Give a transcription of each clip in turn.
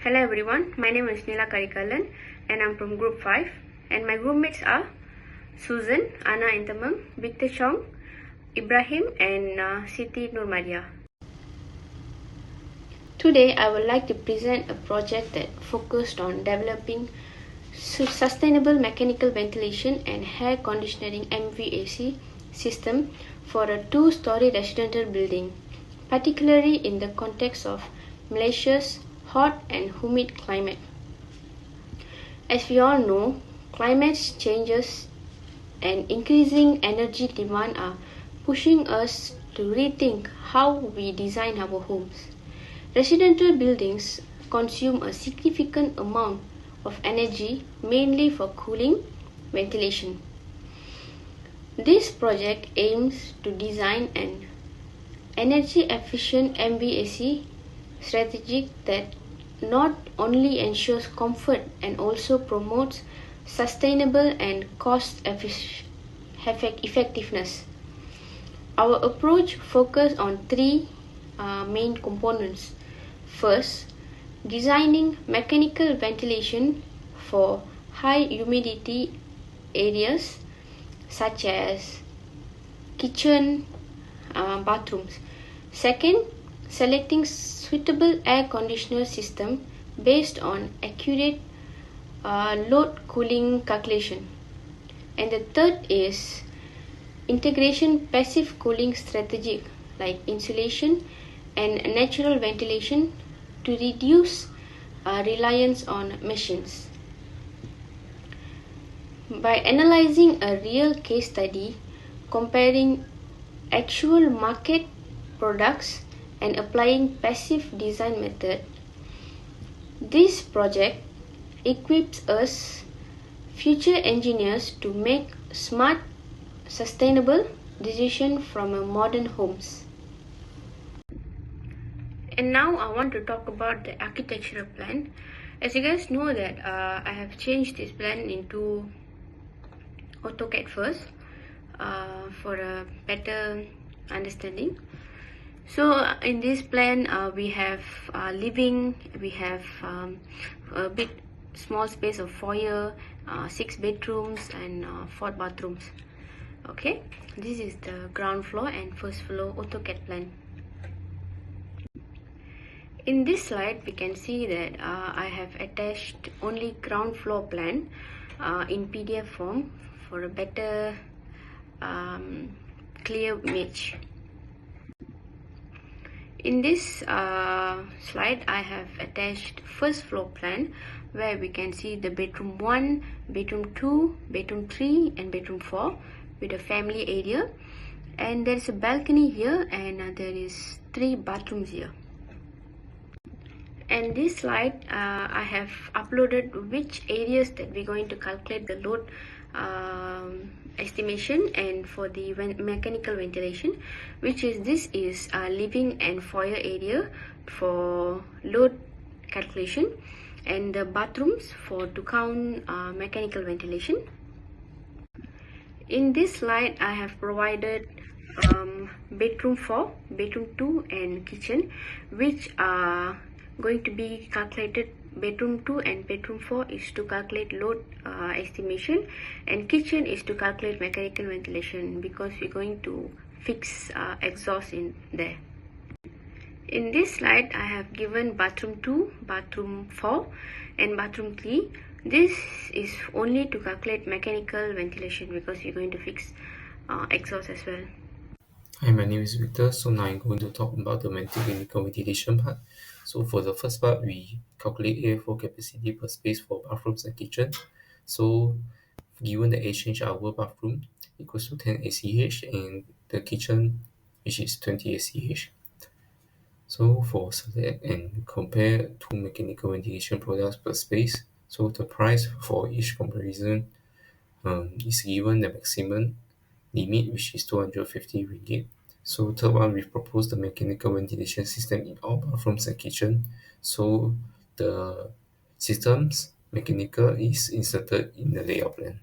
Hello everyone, my name is Neela Karikalan and I'm from Group 5 and my group mates are Susan, Anna Intamang, Victor Chong, Ibrahim and Siti Nurmadia. Today I would like to present a project that focused on developing sustainable mechanical ventilation and air conditioning MVAC system for a two-story residential building, particularly in the context of Malaysia's hot and humid climate. As we all know, climate changes and increasing energy demand are pushing us to rethink how we design our homes. Residential buildings consume a significant amount of energy, mainly for cooling, ventilation. This project aims to design an energy-efficient MVAC strategy that not only ensures comfort and also promotes sustainable and cost-effectiveness. Our approach focuses on three main components. First, designing mechanical ventilation for high humidity areas such as kitchen, bathrooms. Second, selecting suitable air conditioner system based on accurate load cooling calculation. And the third is integration passive cooling strategy like insulation and natural ventilation to reduce reliance on machines. By analyzing a real case study, comparing actual market products and applying passive design method, this project equips us future engineers to make smart, sustainable decisions from modern homes. And now I want to talk about the architectural plan. As you guys know that I have changed this plan into AutoCAD first for a better understanding. So in this plan we have living, we have a bit small space of foyer, 6 bedrooms and 4 bathrooms. Okay, this is the ground floor and first floor AutoCAD plan. In this slide we can see that I have attached only ground floor plan in PDF form for a better clear image. In this slide I have attached first floor plan where we can see the bedroom 1, bedroom 2, bedroom 3 and bedroom 4 with a family area, and there is a balcony here and there is 3 bathrooms here. And this slide I have uploaded which areas that we're going to calculate the load estimation and for the mechanical ventilation, which is this is living and foyer area for load calculation and the bathrooms for to count mechanical ventilation. In this slide I have provided bedroom 4, bedroom 2 and kitchen, which are going to be calculated. Bedroom 2 and bedroom 4 is to calculate load estimation and kitchen is to calculate mechanical ventilation because we're going to fix exhaust in there. In this slide I have given bathroom 2, bathroom 4 and bathroom 3. This is only to calculate mechanical ventilation because we're going to fix exhaust as well. Hi, my name is Victor. So now I'm going to talk about the mechanical ventilation part. So for the first part, we calculate airflow capacity per space for bathrooms and kitchen. So given the exchange hour bathroom equals to 10 ACH and the kitchen which is 20 ACH. So for select and compare two mechanical ventilation products per space. So the price for each comparison is given the maximum limit which is 250 ringgit. So third one, we propose the mechanical ventilation system in all bathrooms and kitchen. So the system's mechanical is inserted in the layout plan.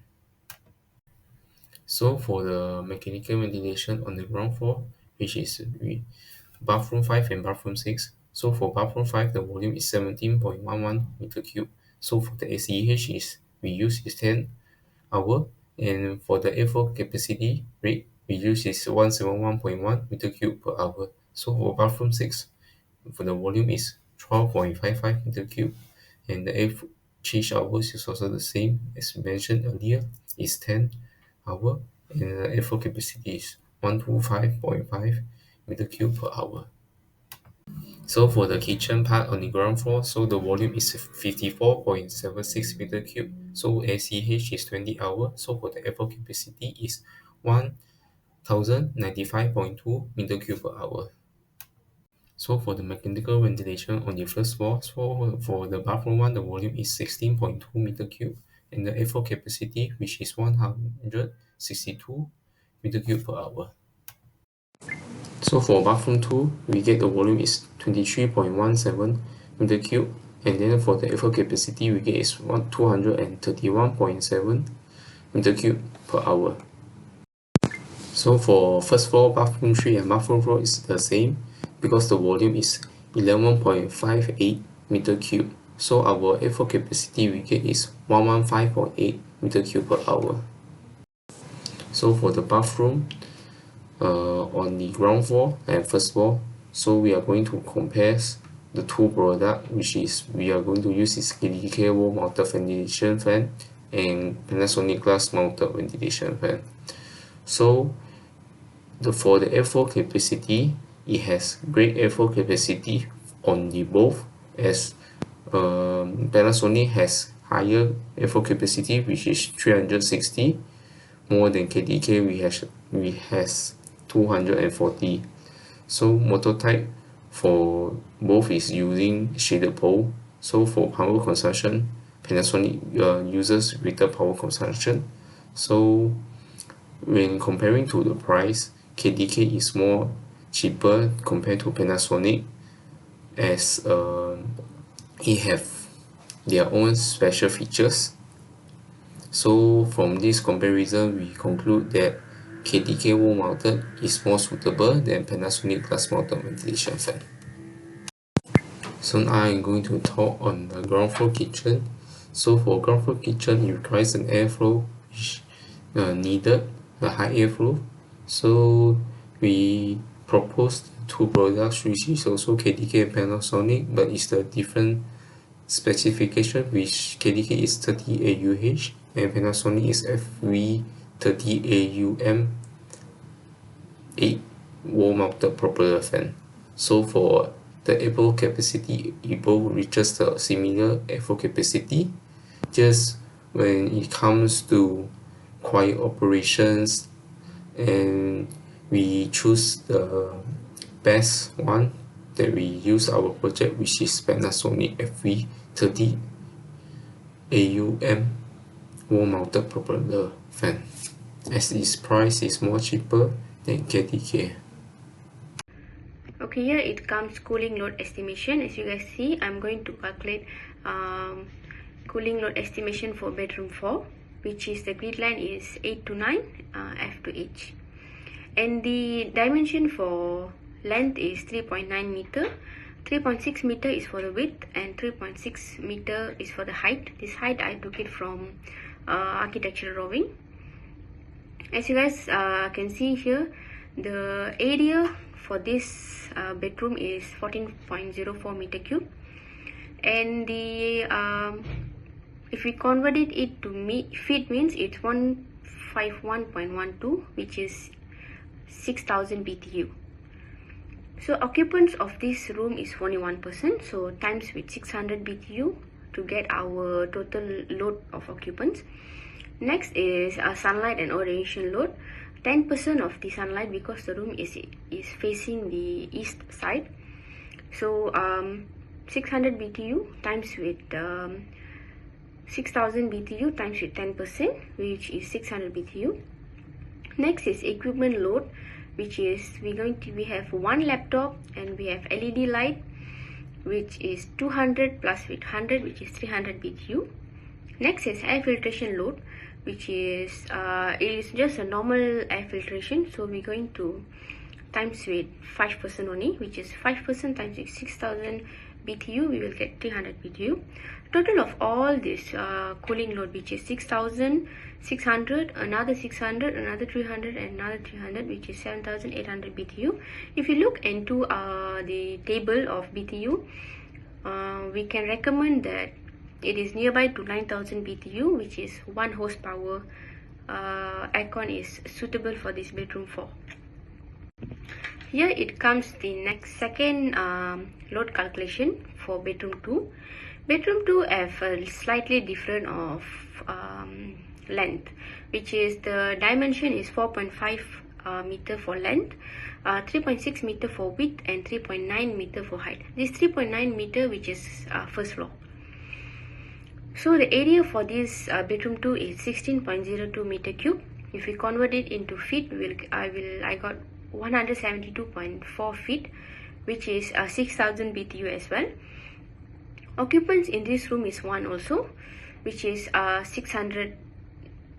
So for the mechanical ventilation on the ground floor, which is bathroom 5 and bathroom 6, So for bathroom 5, the volume is 17.11 meter cube. So for the ACH is we use is 10 hour, and for the airflow capacity rate we use is 171.1 meter cube per hour. So for bathroom 6, for the volume is 12.55 meter cube, and the air change hours is also the same as mentioned earlier, is 10 hour, and the airflow capacity is 125.5 meter cube per hour. So for the kitchen part on the ground floor, so the volume is 54.76 meter cube. So ACH is 20 hour. So for the airflow capacity is 1095.2 meter cube per hour. So for the mechanical ventilation on the first floor, so for the bathroom one, the volume is 16.2 meter cube, and the airflow capacity, which is 162 meter cube per hour. So for bathroom 2, we get the volume is 23.17 meter cube, and then for the airflow capacity, we get is 231.7 meter cube per hour. So for first floor, bathroom 3 and bathroom 4 is the same because the volume is 11.58 meter cube. So our airflow capacity we get is 115.8 meter cube per hour. So for the bathroom, on the ground floor and first floor, so we are going to compare the two products, which is we are going to use is KDK wall mounted ventilation fan and Panasonic glass mounted ventilation fan. So for the airflow capacity, it has great airflow capacity on the both, as Panasonic has higher airflow capacity, which is 360 more than KDK. We has 240. So motor type for both is using shaded pole. So for power consumption, Panasonic uses greater power consumption. So when comparing to the price, KDK is more cheaper compared to Panasonic, as it have their own special features. So from this comparison, we conclude that KDK wall mounted is more suitable than Panasonic glass mounted ventilation fan. So now I'm going to talk on the ground floor kitchen. So for ground floor kitchen, it requires an airflow which needed a high airflow. So we proposed two products, which is also KDK and Panasonic, but it's the different specification, which KDK is 30 AUH and Panasonic is FV 30 AUM 8 wall mounted propeller fan. So for the airflow capacity, it both reaches the similar airflow capacity. Just when it comes to quiet operations, and we choose the best one that we use our project, which is Panasonic FV 30 AUM wall mounted propeller fan, as its price is more cheaper than KDK. Okay, here it comes cooling load estimation. As you guys see, I'm going to calculate cooling load estimation for bedroom 4, which is the grid line is 8 to 9 F to H, and the dimension for length is 3.9 meter, 3.6 meter is for the width, and 3.6 meter is for the height. This height I took it from architectural drawing. As you guys can see here, the area for this bedroom is 14.04 meter cube, and the if we converted it to feet, means it's 151.12, which is 6000 BTU. So occupants of this room is 21%, so times with 600 BTU to get our total load of occupants. Next is sunlight and orientation load. 10% of the sunlight, because the room is facing the east side. So 600 BTU times with 6000 BTU times with 10%, which is 600 BTU. Next is equipment load, which is we have one laptop and we have LED light, which is 200 plus with 100, which is 300 BTU. Next is air filtration load, which is it is just a normal air filtration, so we're going to times with 5% only, which is 5% times with 6000 BTU, we will get 300 BTU. Total of all this cooling load, which is 6600, another 600, another 300, and another 300, which is 7800 BTU. If you look into the table of BTU, we can recommend that it is nearby to 9000 BTU, which is 1 horsepower aircon is suitable for this bedroom 4. Here it comes the second load calculation for bedroom 2. Bedroom 2 have a slightly different of length, which is the dimension is 4.5 meter for length, 3.6 meter for width, and 3.9 meter for height. This 3.9 meter, which is first floor. So the area for this bedroom 2 is 16.02 meter cube. If we convert it into feet, I got 172.4 feet, which is 6000 BTU as well. Occupants in this room is 1 also, which is 600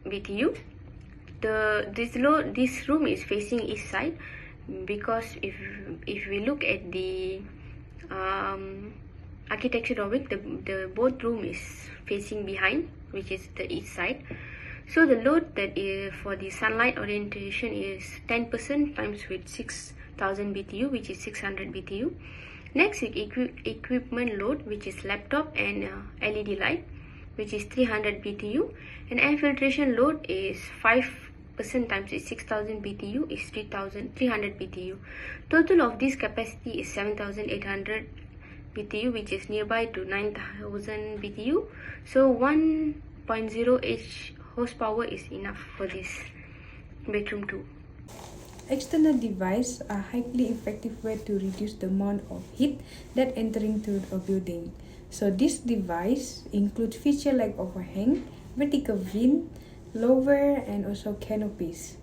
BTU. This room is facing east side, because if we look at the architecture drawing, the both room is facing behind, which is the east side. So the load that is for the sunlight orientation is 10% times with 6000 BTU, which is 600 BTU. Next is equipment load, which is laptop and LED light, which is 300 BTU. And air filtration load is 5% times with 6000 BTU is 300 BTU. Total of this capacity is 7800 BTU, which is nearby to 9000 BTU. So 1.0 horsepower is enough for this bedroom 2. External devices are a highly effective way to reduce the amount of heat that entering to a building. So this device includes features like overhang, vertical vent, lower, and also canopies.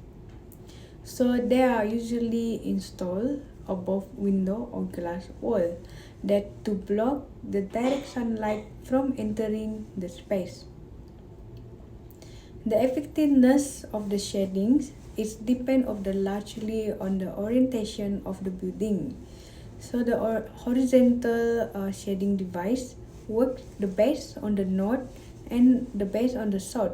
So they are usually installed above window or glass wall that to block the direct sunlight from entering the space. The effectiveness of the shadings is depend largely on the orientation of the building. So the horizontal shading device works the best on the north and the best on the south,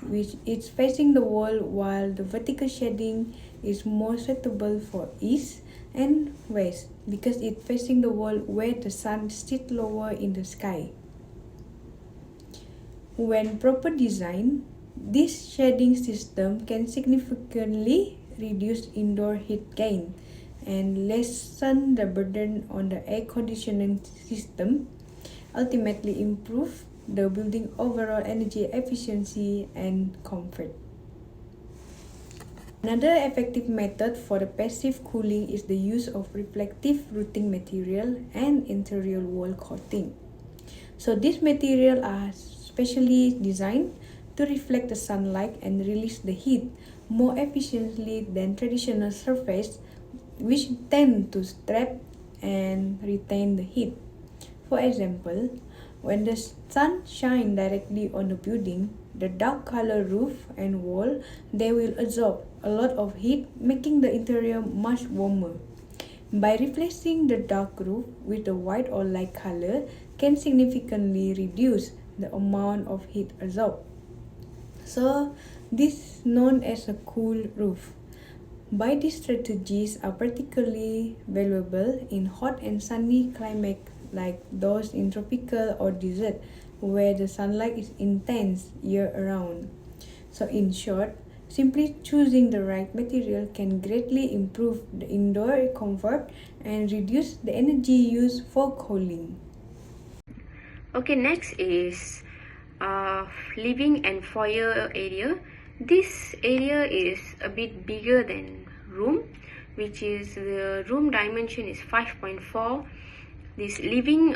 which is facing the wall, while the vertical shading is more suitable for east and west because it's facing the wall where the sun sits lower in the sky. When proper designed, this shading system can significantly reduce indoor heat gain and lessen the burden on the air conditioning system, ultimately improve the building overall energy efficiency and comfort. Another effective method for the passive cooling is the use of reflective roofing material and interior wall coating. So these materials are specially designed to reflect the sunlight and release the heat more efficiently than traditional surfaces, which tend to trap and retain the heat. For example, when the sun shines directly on the building, the dark color roof and wall, they will absorb a lot of heat, making the interior much warmer. By replacing the dark roof with a white or light color can significantly reduce the amount of heat absorbed. So this is known as a cool roof. By these strategies are particularly valuable in hot and sunny climates like those in tropical or desert where the sunlight is intense year-round. So in short, simply choosing the right material can greatly improve the indoor comfort and reduce the energy used for cooling. Okay, next is living and foyer area. This area is a bit bigger than room, which is the room dimension is 5.4. This living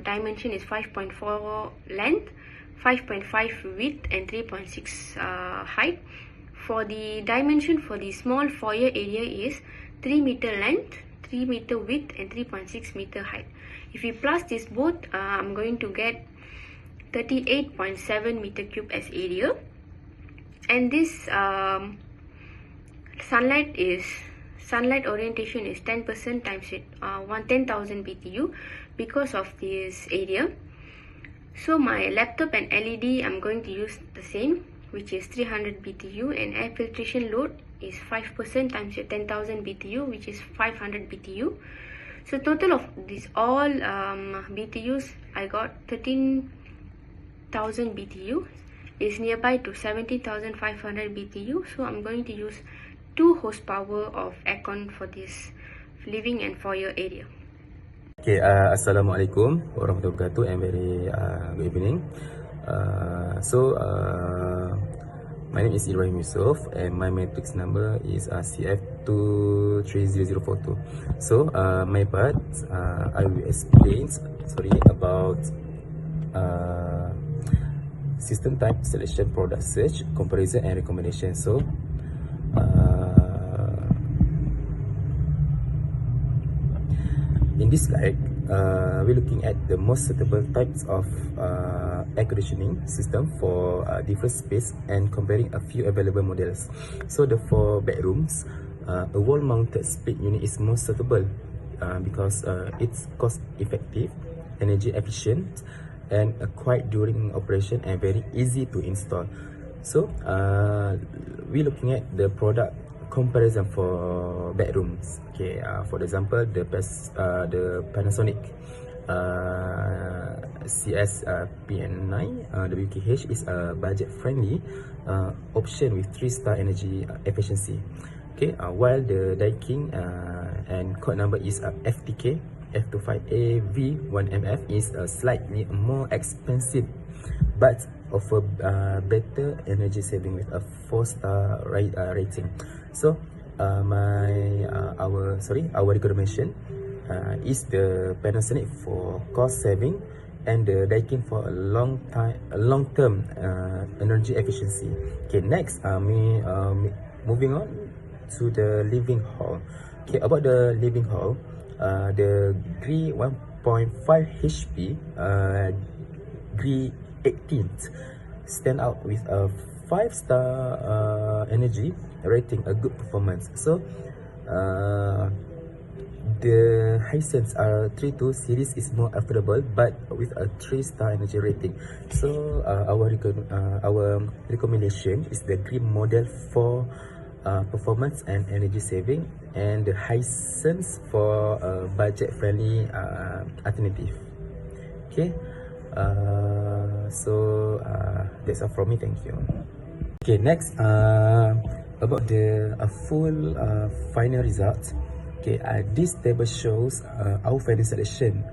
dimension is 5.4 length, 5.5 width, and 3.6 height. For the dimension for the small foyer area is 3 meter length, 3 meter width, and 3.6 meter height. If we plus this both, I'm going to get 38.7 meter cube as area. And this sunlight is sunlight orientation is 10% times 10,000 BTU because of this area. So my laptop and LED, I'm going to use the same, which is 300 BTU, and air filtration load is 5% times 10,000 BTU, which is 500 BTU. So total of these all BTUs, I got 13,000 BTU, is nearby to 17,500 BTU. So I'm going to use 2 horsepower of aircon for this living and foyer area. Okay, Assalamualaikum warahmatullahi wabarakatuh and very good evening. My name is Ibrahim Yusof and my matrix number is CF230042. So, my part, I will explain about system type selection, product search, comparison and recommendation. So, in this guide, we're looking at the most suitable types of air conditioning system for different space and comparing a few available models. So the 4 bedrooms, a wall-mounted split unit is most suitable because it's cost-effective, energy efficient, and quiet during operation and very easy to install. So we're looking at the product comparison for bedrooms. Okay, for example, the Panasonic CS PN9 WKH is a budget-friendly option with 3-star energy efficiency. Okay, while the Daikin and code number is FTK F25A V1MF is slightly more expensive, but offer better energy saving with a 4-star rating. So our recommendation is the Panasonic for cost saving and the Daikin for a long term energy efficiency. Okay, next moving on to the living hall. Okay, about the living hall, the GRI 1.5 HP GRI 18th stand out with a 5-star energy rating, a good performance. So the Hisense R32 series is more affordable but with a 3-star energy rating. So our recommendation is the GRI model for performance and energy saving, and the Hisense for budget friendly alternative. Okay, that's all from me. Thank you. Okay, next about the full final results. Okay, this table shows our final selection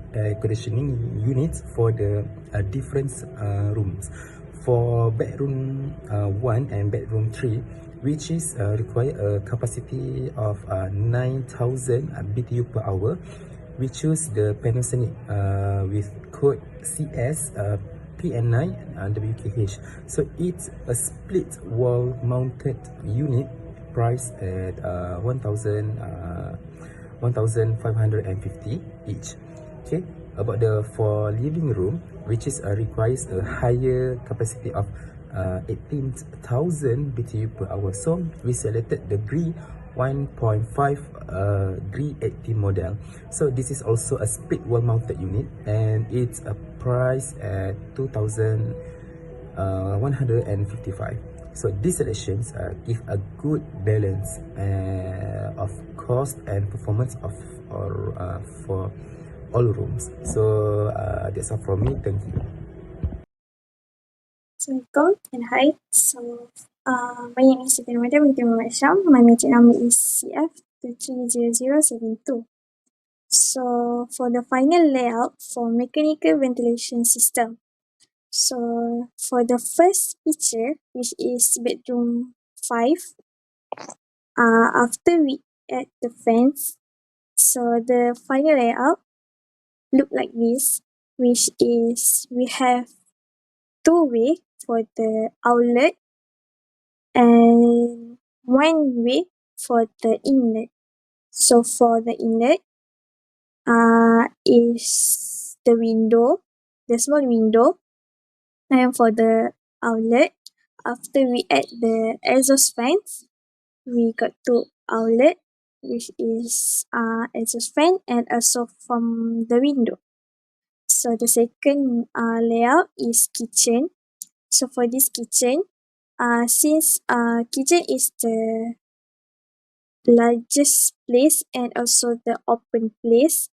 conditioning units for the different rooms. For bedroom 1 and bedroom 3, which is require a capacity of 9,000 BTU per hour, we choose the Panasonic with code CS PN9 WKH. So it's a split wall mounted unit priced at 1,550 each. Okay, about the for living room, which is requires a higher capacity of 18,000 BTU per hour. So we selected the GRI 1.5 GRI 80 model. So this is also a split wall mounted unit and it's a price at 2,155. So these selections give a good balance of cost and performance for all rooms. So that's all from me. Thank you. Assalamualaikum and hi. My name is Siti Ramadan binti Muhammad Syam. My meeting number is CF230072. So, for the final layout for mechanical ventilation system. So, for the first feature, which is bedroom 5, after we add the fans, so the final layout look like this, which is we have 2-way for the outlet and 1-way for the inlet. So for the inlet, is the window, the small window, and for the outlet, after we add the exhaust fans, we got 2 outlet which is exhaust fan, and also from the window. So the second layout is kitchen. So for this kitchen, since kitchen is the largest place and also the open place,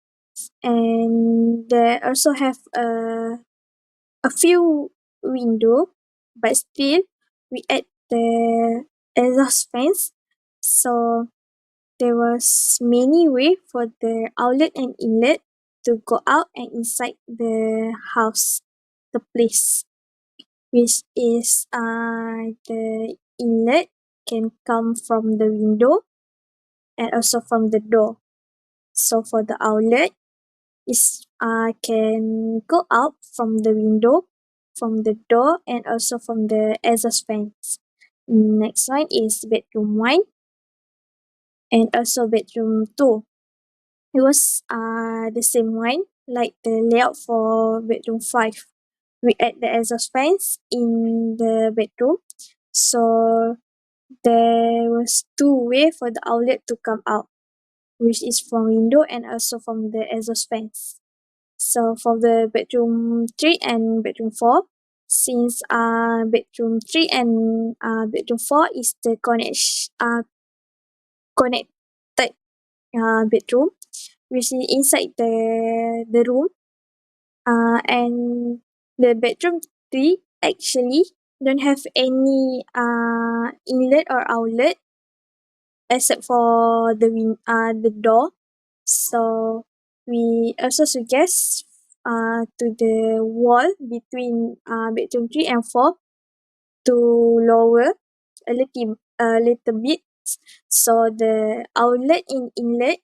and they also have a few window, but still we add the exhaust fans. So there was many way for the outlet and inlet to go out and inside the house, the place, which is the inlet can come from the window and also from the door. So for the outlet is can go out from the window, from the door, and also from the exhaust fans. Next one is bedroom 1 and also bedroom 2. It was the same one like the layout for bedroom 5. We add the exhaust fans in the bedroom. So there was two way for the outlet to come out, which is from window and also from the exhaust fans. So for the bedroom 3 and bedroom 4, since bedroom 3 and bedroom 4 is the connected bedroom, which is inside the room, and the bedroom 3 actually don't have any inlet or outlet except for the door. So we also suggest to the wall between bedroom 3 and 4 to lower a little bit, so the outlet in inlet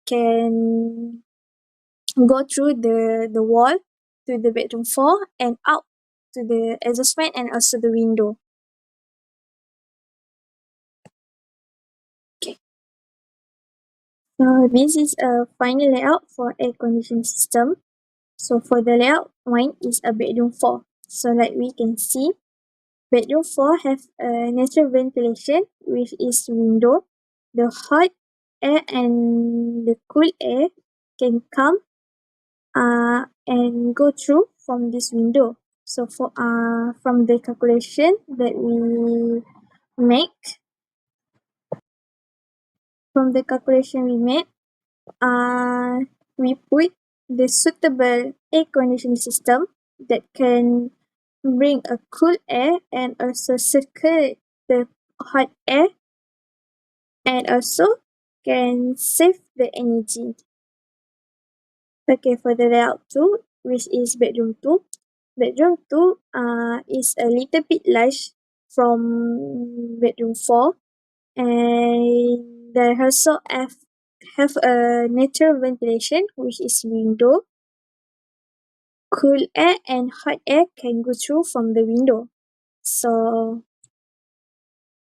can go through the wall to the bedroom 4 and out to the exhaust fan and also the window. Okay. So this is a final layout for air conditioning system. So for the layout, one is a bedroom 4. So like we can see, bedroom 4 have a natural ventilation, which is window. The hot air and the cool air can come and go through from this window. So for from the calculation that we make, from the calculation we made, we put the suitable air conditioning system that can bring a cool air and also circulate the hot air and also can save the energy. Okay, for the layout 2, which is bedroom 2. Bedroom 2 is a little bit large from bedroom 4, and they also have a natural ventilation, which is window. Cool air and hot air can go through from the window. So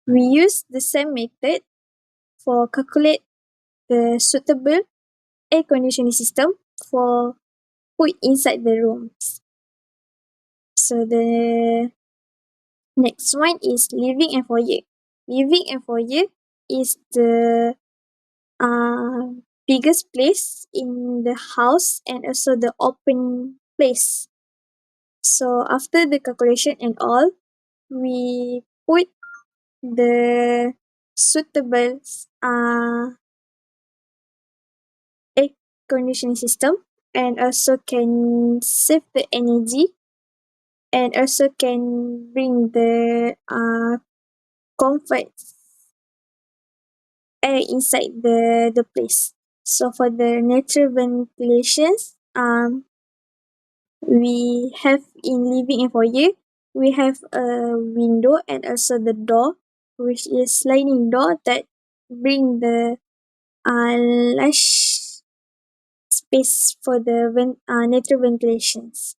we use the same method for calculate the suitable air conditioning system for put inside the rooms. So the next one is living and foyer. Living and foyer is the biggest place in the house and also the open place. So after the calculation and all, we put the suitable air conditioning system and also can save the energy and also can bring the comfort air inside the place. So for the natural ventilations, we have in living and foyer, we have a window and also the door, which is sliding door that bring the large space for the natural ventilations.